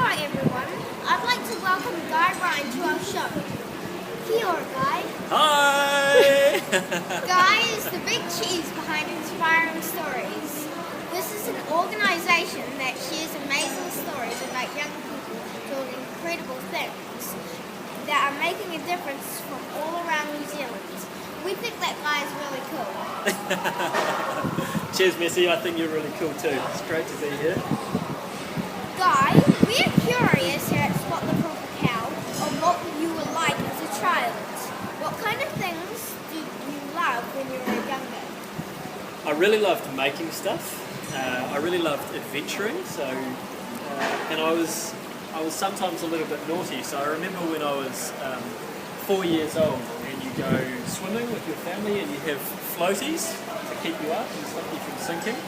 Hi everyone, I'd like to welcome Guy Ryan to our show. Kia ora, Guy. Hi! Guy is the big cheese behind Inspiring Stories. This is an organisation that shares amazing stories about young people doing incredible things that are making a difference from all around New Zealand. We think that Guy is really cool. Cheers, Messi. I think you're really cool too. It's great to be here. Guy, we are curious here at Spot the Proper Cow of what you were like as a child. What kind of things did you love when you were younger? I really loved making stuff. I really loved adventuring. And I was sometimes a little bit naughty. So I remember when I was 4 years old, and you go swimming with your family, and you have floaties to keep you up and stop you from sinking.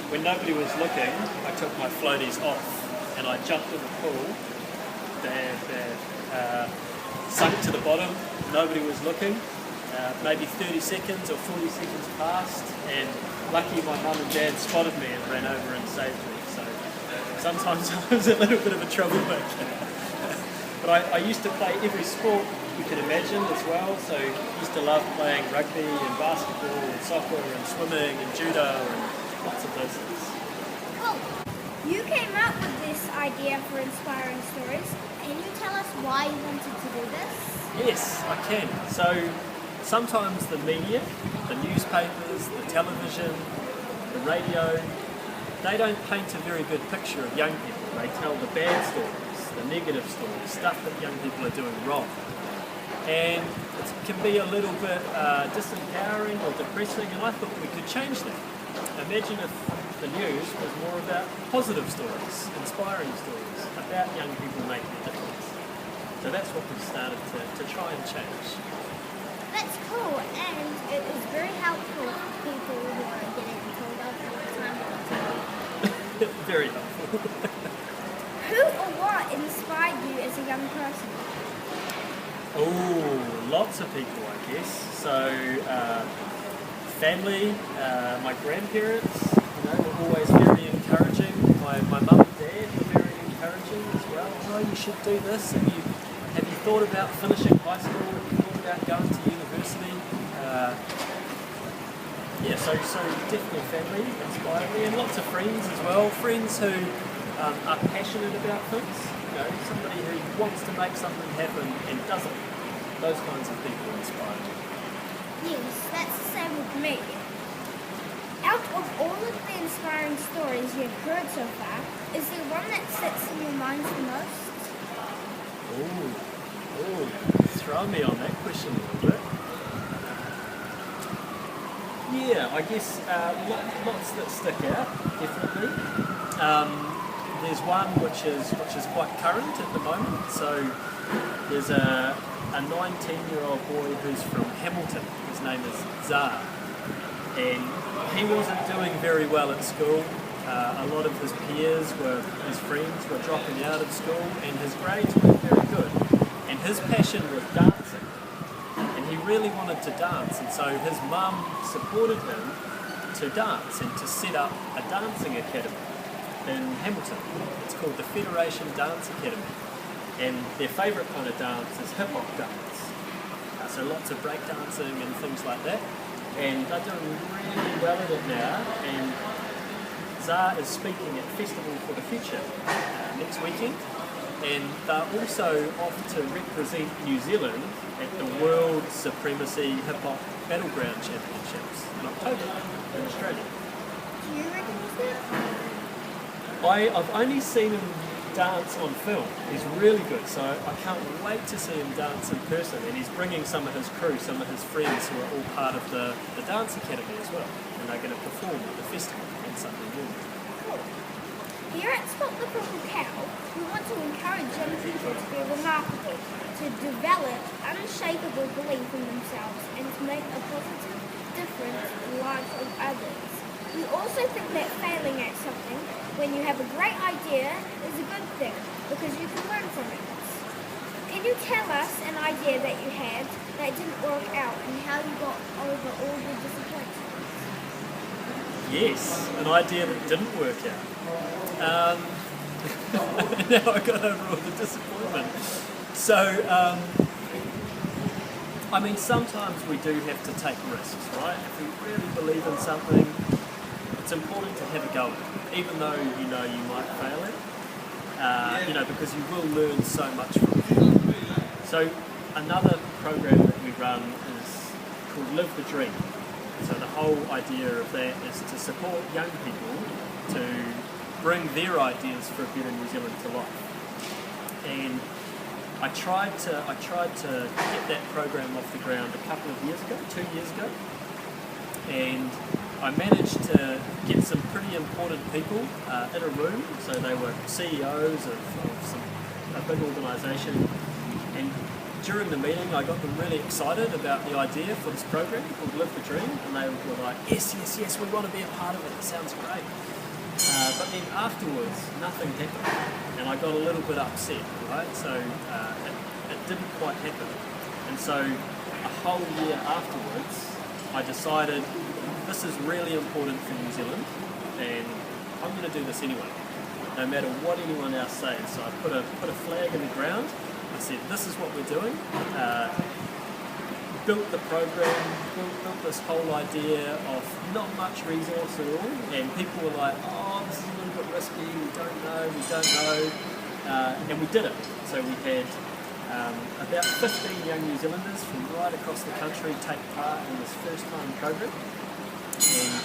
When nobody was looking, I took my floaties off and I jumped in the pool. They sunk to the bottom. Nobody was looking. Maybe 30 seconds or 40 seconds passed, and lucky my mum and dad spotted me and ran over and saved me. So sometimes I was a little bit of a troublemaker. But I used to play every sport you can imagine as well. So I used to love playing rugby and basketball and soccer and swimming and judo and lots of those things. Cool. You came up with this idea for Inspiring Stories. Can you tell us why you wanted to do this? Yes, I can. So sometimes the media, the newspapers, the television, the radio, they don't paint a very good picture of young people. They tell the bad stories, the negative stories, stuff that young people are doing wrong. And it can be a little bit disempowering or depressing, and I thought we could change that. Imagine if the news was more about positive stories, inspiring stories, about young people making a difference. So that's what we've started to try and change. That's cool, and it is very helpful for people who are getting told off all the time. Very helpful. Who or what inspired you as a young person? Oh, lots of people, I guess. So, family, my grandparents, were always very encouraging. My mum and dad were very encouraging as well. Oh, you should do this. Have you thought about finishing high school? Have you thought about going to university? So definitely family inspired me, and lots of friends as well. Friends who are passionate about things. Somebody who wants to make something happen and doesn't. Those kinds of people inspire me. Yes, that's the same with me. Out of all of the inspiring stories you've heard so far, is there one that sits in your mind the most? Oh, throw me on that question a little bit. Yeah, I guess lots that stick out, definitely. There's one which is quite current at the moment. So there's a 19-year-old boy who's from Hamilton. His name is Zar, and he wasn't doing very well at school. A lot of his peers his friends were dropping out of school, and his grades weren't very good. And his passion was dancing, and he really wanted to dance, and so his mum supported him to dance and to set up a dancing academy in Hamilton. It's called the Federation Dance Academy, and their favourite kind of dance is hip-hop dance. So lots of break dancing and things like that, and they're doing really well at it now. And Zar is speaking at Festival for the Future next weekend, and they're also off to represent New Zealand at the World Supremacy Hip Hop Battleground Championships in October in Australia. Do you reckon he's good? I've only seen him dance on film. He's really good, so I can't wait to see him dance in person. And he's bringing some of his crew, some of his friends who are all part of the dance academy as well, and they're going to perform at the festival on Sunday morning. Cool. Here at Spot the Proper Cow, we want to encourage young people to be remarkable, to develop unshakable belief in themselves, and to make a positive difference in the lives of others. We also think that failing at something, when you have a great idea, is a good thing, because you can learn from it. Can you tell us an idea that you had that didn't work out, and how you got over all the disappointments? Yes, an idea that didn't work out. Now I got over all the disappointment. So, I mean, sometimes we do have to take risks, right? If we really believe in something, it's important to have a go at it, even though you know you might fail it. Because you will learn so much from it. So, another program that we run is called Live the Dream. So the whole idea of that is to support young people to bring their ideas for a better New Zealand to life. And I tried to get that program off the ground a couple of years ago, 2 years ago, and I managed to get some pretty important people in a room. So they were CEOs of a big organisation, and during the meeting I got them really excited about the idea for this program called Live the Dream, and they were like, yes, we want to be a part of it, it sounds great. But then afterwards, nothing happened, and I got a little bit upset, right? So it didn't quite happen. And so a whole year afterwards, I decided this is really important for New Zealand, and I'm going to do this anyway, no matter what anyone else says. So I put a flag in the ground. I said, this is what we're doing. Built the program, built this whole idea of not much resource at all, and people were like, oh, this is a little bit risky, we don't know, and we did it. So we had about 15 young New Zealanders from right across the country take part in this first time program, and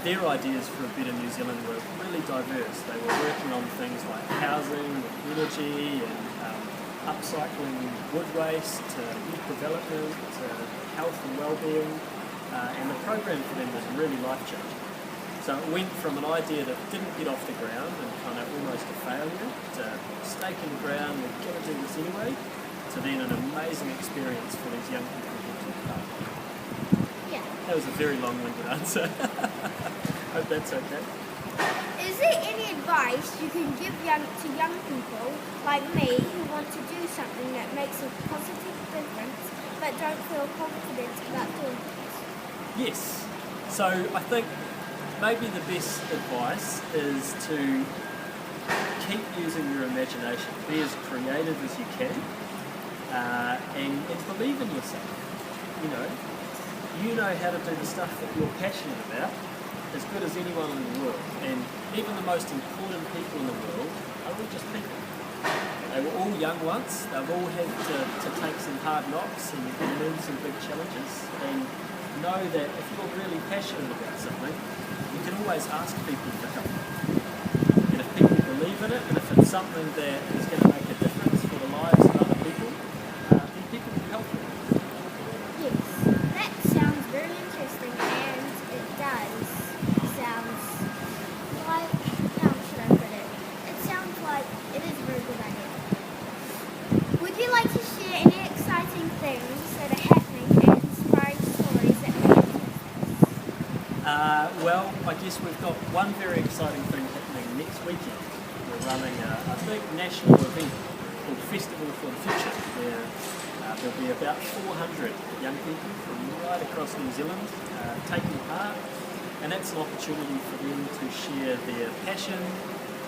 their ideas for a better New Zealand were really diverse. They were working on things like housing, energy, and upcycling wood waste, to youth development, to health and well-being, and the program for them was really life-changing. So it went from an idea that didn't get off the ground and kind of almost a failure, to stake in the ground, we're going to do this anyway, to then an amazing experience for these young people who took part. Yeah. That was a very long-winded answer. Hope that's okay. Is there any advice you can give to young people like me who want to do something that makes a positive difference but don't feel confident about doing it? Yes. So I think maybe the best advice is to keep using your imagination. Be as creative as you can, and believe in yourself. You know how to do the stuff that you're passionate about as good as anyone in the world, and even the most important people in the world are all just people. They were all young once, they've all had to take some hard knocks and learn some big challenges, and know that if you're really passionate about something, you can always ask people for help. And if people believe in it, and if it's something that is going to make a difference for the lives of other people, then people will help you. Yes, that sounds very interesting, and it does. Sounds like, how should I put it? It sounds like it is a very good idea. Would you like to share any exciting things that are happening and inspiring stories that make you? Well, I guess we've got one very exciting thing happening next weekend. We're running a big national event called Festival for the Future, where there'll be about 400 young people from right across New Zealand taking part. And that's an opportunity for them to share their passion,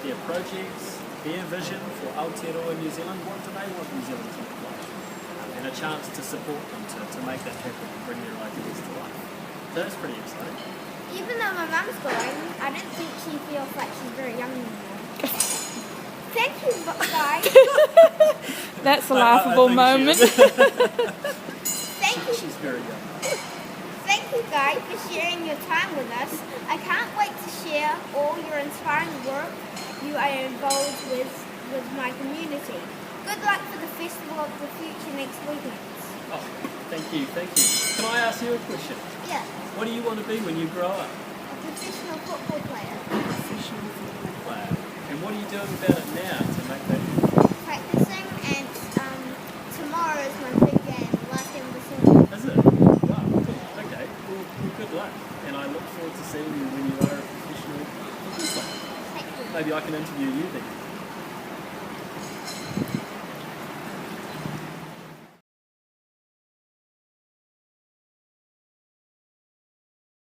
their projects, their vision for Aotearoa New Zealand. What do they want New Zealand to look like? And a chance to support them to make that happen and bring their ideas to life. So that's pretty exciting. Even though my mum's going, I don't think she feels like she's very young anymore. Thank you, guys. That's a laughable moment. Thank you. She's very young. Thank you guys for sharing your time with us. I can't wait to share all your inspiring work you are involved with my community. Good luck for the Festival of the Future next weekend. Oh, thank you. Can I ask you a question? Yeah, What do you want to be when you grow up? a professional football player. Professional football player. And what are you doing about it now to make that happen? Practicing, and tomorrow is my big game, last game of the season. Is it? Wow, cool. Okay. Well, good luck. And I look forward to seeing you when you are a professional football player. Thank you. Maybe I can interview you then.